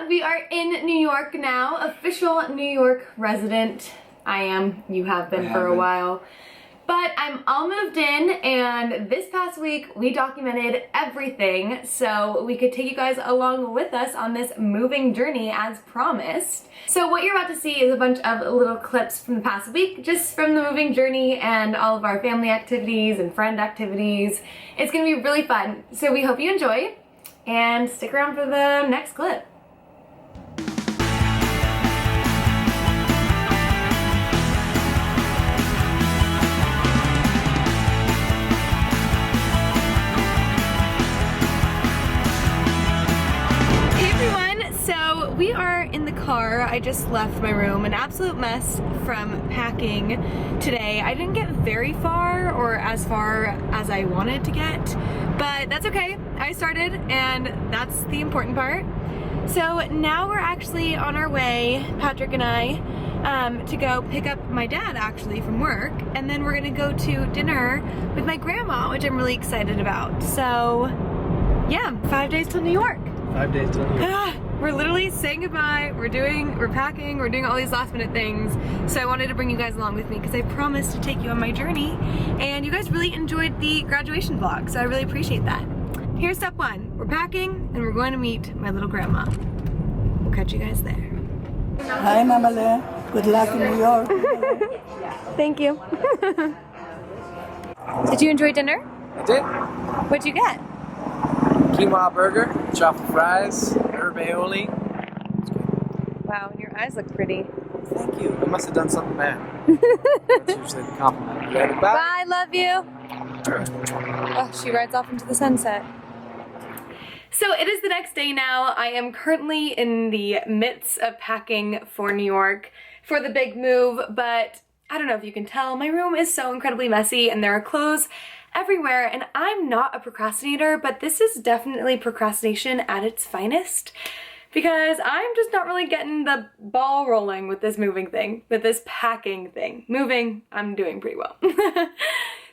we are in New York now, official New York resident. I am, you have been for a while. But I'm all moved in, and this past week we documented everything so we could take you guys along with us on this moving journey as promised. So what you're about to see is a bunch of little clips from the past week, just from the moving journey and all of our family activities and friend activities. It's gonna be really fun, so we hope you enjoy, and stick around for the next clip. We are in the car. I just left my room, an absolute mess from packing today. I didn't get very far, or as far as I wanted to get, but that's okay. I started, and that's the important part. So now we're actually on our way, Patrick and I, to go pick up my dad actually from work, and then we're gonna go to dinner with my grandma, which I'm really excited about. So yeah, 5 days till New York. 5 days till New York. We're literally saying goodbye, we're packing, we're doing all these last minute things. So I wanted to bring you guys along with me because I promised to take you on my journey, and you guys really enjoyed the graduation vlog, so I really appreciate that. Here's step one. We're packing and we're going to meet my little grandma. We'll catch you guys there. Hi, Mama. Good luck in New York. Thank you. Did you enjoy dinner? I did. What'd you get? Quinoa burger, chocolate fries, herb aioli. Wow, and your eyes look pretty. Thank you. I must have done something bad. That's usually the compliment. You ready? Bye, love you. Oh, she rides off into the sunset. So it is the next day now. I am currently in the midst of packing for New York for the big move, but I don't know if you can tell, my room is so incredibly messy and there are clothes everywhere, and I'm not a procrastinator, but this is definitely procrastination at its finest because I'm just not really getting the ball rolling with this moving thing, with this packing thing. Moving, I'm doing pretty well.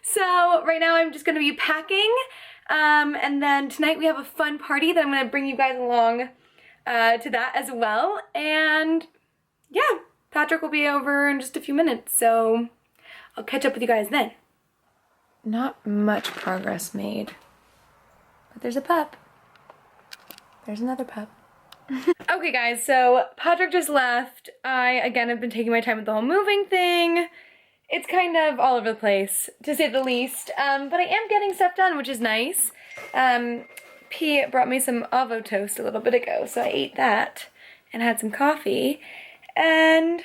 So right now I'm just gonna be packing, and then tonight we have a fun party that I'm gonna bring you guys along to that as well, and yeah, Patrick will be over in just a few minutes, so I'll catch up with you guys then. Not much progress made, but there's a pup. There's another pup. Okay guys, so Patrick just left. I, again, have been taking my time with the whole moving thing. It's kind of all over the place, to say the least, but I am getting stuff done, which is nice. P brought me some avocado toast a little bit ago, so I ate that and had some coffee, and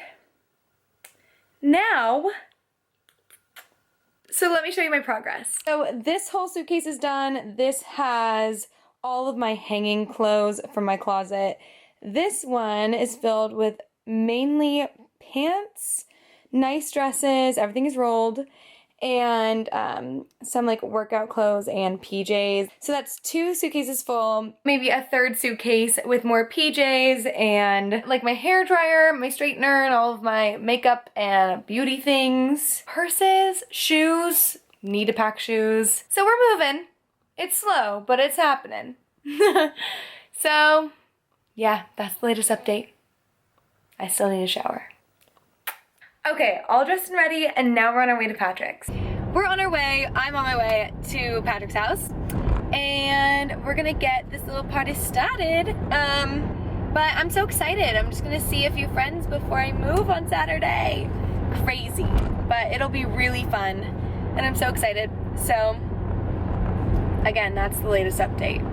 now, so let me show you my progress. So this whole suitcase is done. This has all of my hanging clothes from my closet. This one is filled with mainly pants, nice dresses, everything is rolled, and some like workout clothes and PJs. So that's 2 suitcases full, maybe a 3rd suitcase with more PJs and like my hair dryer, my straightener, and all of my makeup and beauty things. Purses, shoes, need to pack shoes. So we're moving. It's slow, but it's happening. So yeah, that's the latest update. I still need a shower. Okay, all dressed and ready, and now we're on our way to Patrick's. We're on our way, I'm on my way to Patrick's house, and we're gonna get this little party started. But I'm so excited. I'm just gonna see a few friends before I move on Saturday. Crazy, but it'll be really fun, and I'm so excited. So, again, that's the latest update.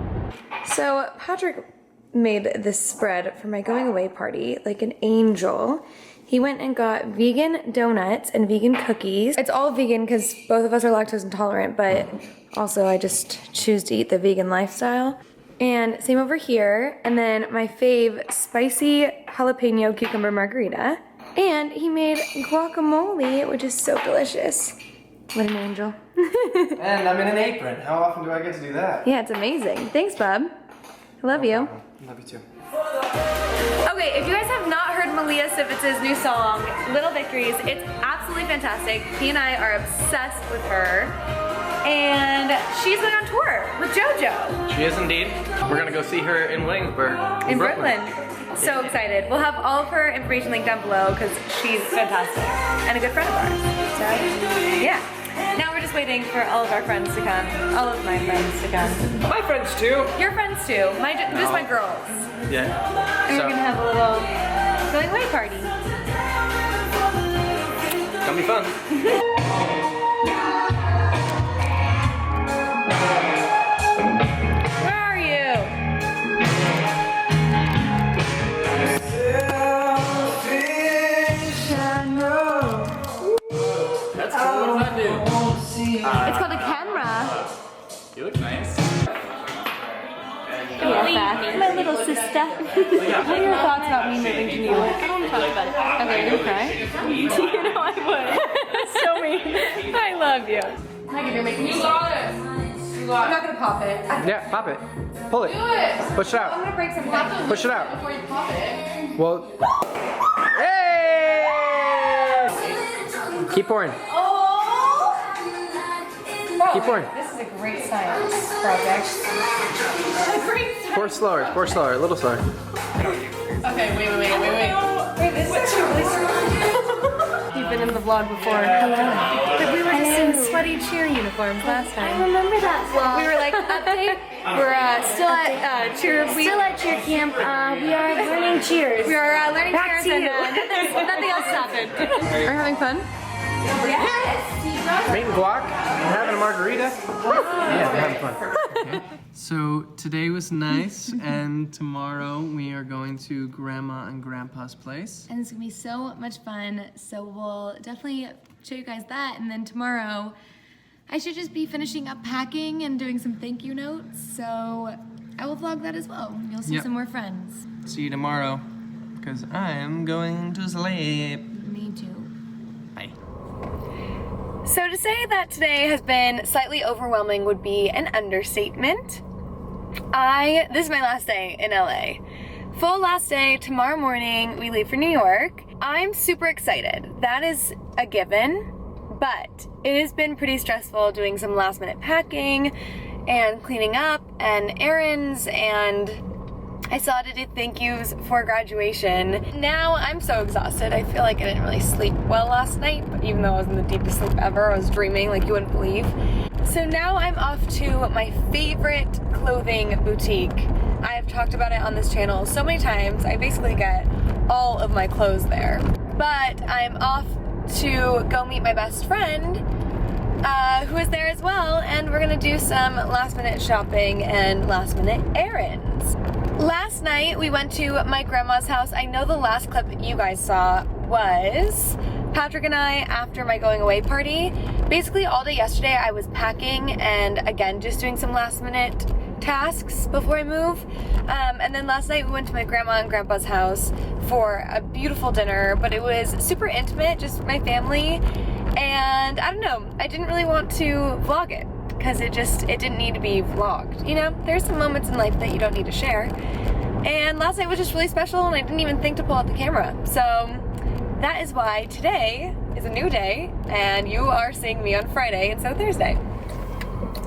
So, Patrick made this spread for my going away party, like an angel. He went and got vegan donuts and vegan cookies. It's all vegan because both of us are lactose intolerant, but also I just choose to eat the vegan lifestyle. And same over here. And then my fave, spicy jalapeno cucumber margarita. And he made guacamole, which is so delicious. What an angel. And I'm in an apron. How often do I get to do that? Yeah, it's amazing. Thanks, bub. I love you. Love you too. Okay, if you guys have not heard Malias Song's new song, Little Victories, it's absolutely fantastic. He and I are obsessed with her. and she's going on tour with JoJo She is indeed. We're gonna go see her in Williamsburg. in Brooklyn. So excited. We'll have all of her information linked down below because she's fantastic and a good friend of ours. So, yeah. Now we're just waiting for all of our friends to come. All of my friends to come. My friends too. Your friends too. Just my girls. Yeah. And we're gonna have a little going away party. Gonna be fun. Where are you? That's cool. What does that do? It's called a camera. You look nice. My little sister. What are your thoughts about me moving to New York? I don't want to talk about it. Okay, you're gonna cry? You know I would. So mean. I love you. Megan, you're making me laugh. I'm not gonna pop it. Yeah, pop it. Pull it. Do it. Push it I'm out. gonna break something. Push it out. Before you pop it. Well. Hey! Keep pouring. Oh! Keep pouring. This is a great science project. Pour slower. Pour slower. A little slower. Okay, wait. Wait, this is actually really strong. You've been in the vlog before. Hello. But we were just in sweaty cheer uniforms last time. I remember that vlog. We were like, update. We're still at cheer week. Still at cheer camp. We are learning cheers. We are learning Back cheers to and you. nothing else happened. Are you having fun? Making guac and having a margarita. Yeah, we're having fun. So today was nice, and tomorrow we are going to Grandma and Grandpa's place. And it's gonna be so much fun. So we'll definitely show you guys that. And then tomorrow, I should just be finishing up packing and doing some thank you notes. So I will vlog that as well. You'll see Yep. some more friends. See you tomorrow, because I am going to sleep. Me too. Bye. So to say that today has been slightly overwhelming would be an understatement. This is my last day in LA. Full last day, tomorrow morning we leave for New York. I'm super excited. That is a given, but it has been pretty stressful doing some last minute packing and cleaning up and errands, and I still had to do thank yous for graduation. Now I'm so exhausted. I feel like I didn't really sleep well last night, but even though I was in the deepest sleep ever, I was dreaming like you wouldn't believe. So now I'm off to my favorite clothing boutique. I have talked about it on this channel so many times. I basically get all of my clothes there. But I'm off to go meet my best friend who is there as well, and we're gonna do some last minute shopping and last minute errands. Last night we went to my grandma's house. I know the last clip you guys saw was Patrick and I after my going away party. Basically all day yesterday I was packing and again just doing some last minute tasks before I move. And then last night we went to my grandma and grandpa's house for a beautiful dinner, but it was super intimate, just my family. And I don't know, I didn't really want to vlog it because it didn't need to be vlogged. You know, there's some moments in life that you don't need to share. And last night was just really special and I didn't even think to pull out the camera. So that is why today is a new day and you are seeing me on Friday instead of Thursday.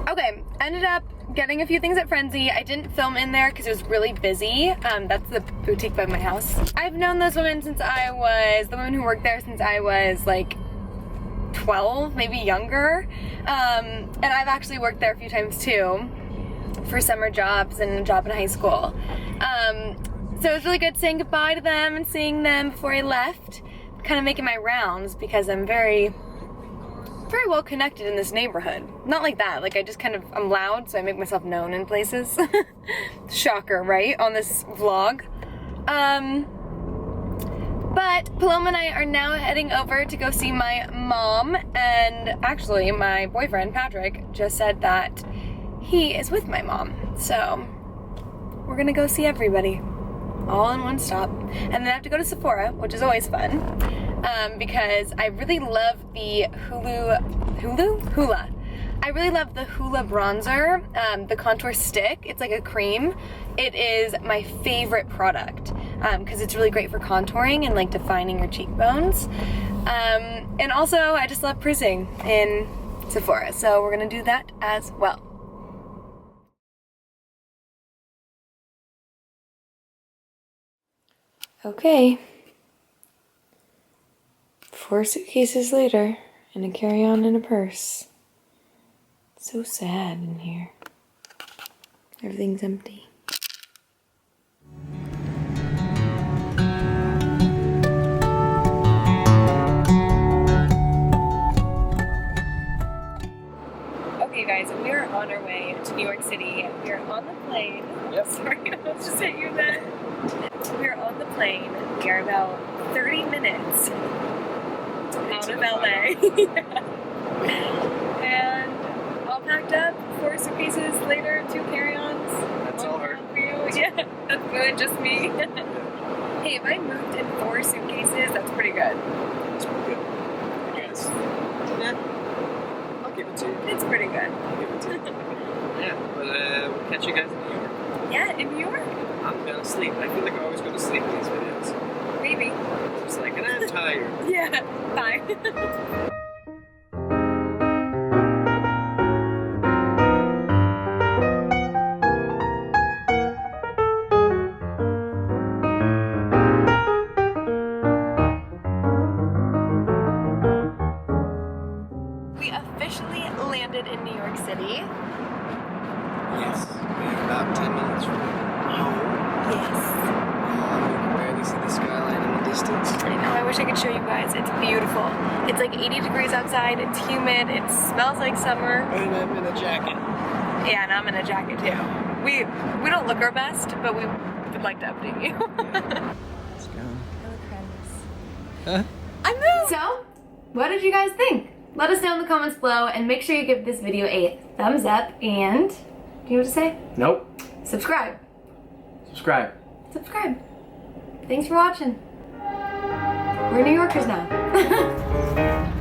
Okay, ended up getting a few things at Frenzy. I didn't film in there because it was really busy. That's the boutique by my house. I've known those women since the women who worked there since I was like 12, maybe younger. And I've actually worked there a few times too for summer jobs and a job in high school. So it was really good saying goodbye to them and seeing them before I left. Kind of making my rounds because I'm very well connected in this neighborhood. Not like that, like I'm loud, so I make myself known in places. Shocker, right? On this vlog. But Paloma and I are now heading over to go see my mom, and actually my boyfriend, Patrick, just said that he is with my mom. So we're gonna go see everybody, all in one stop. And then I have to go to Sephora, which is always fun, because I really love the Hoola. I really love the Hoola bronzer, the contour stick. It's like a cream. It is my favorite product because it's really great for contouring and like defining your cheekbones. And also I just love cruising in Sephora. So we're gonna do that as well. Okay. 4 suitcases later, and a carry-on and a purse. So sad in here. Everything's empty. Okay guys, we are on our way to New York City. We are on the plane. Yep. Sorry, I almost just hit you there. We are on the plane. We are about 30 minutes out of LA. Yeah. And all packed up, 4 suitcases later, 2 carry-ons. That's all her. For you. Yeah, that's good, just me. Hey, if I moved in 4 suitcases, that's pretty good. That's pretty good. Yes. Yeah. I'll give it to you. It's pretty good. I'll give it to you. Yeah, but we'll catch you guys in New York. Yeah, in New York? I'm gonna sleep. I feel like I always go to sleep in these videos. Maybe. Just like, and I'm tired. Yeah, bye. We officially landed in New York City. Yes. We're about 10 minutes from home. Yes. You can barely see the skyline in the distance. I know, I wish I could show you guys. It's beautiful. It's like 80 degrees outside, it's humid, it smells like summer. And I'm in a jacket. Yeah, and I'm in a jacket too. We don't look our best, but we would like to update you. Let's go. Huh? I moved! So, what did you guys think? Let us know in the comments below, and make sure you give this video a thumbs up, and, do you know what to say? Nope. Subscribe. Subscribe. Subscribe. Thanks for watching. We're New Yorkers now.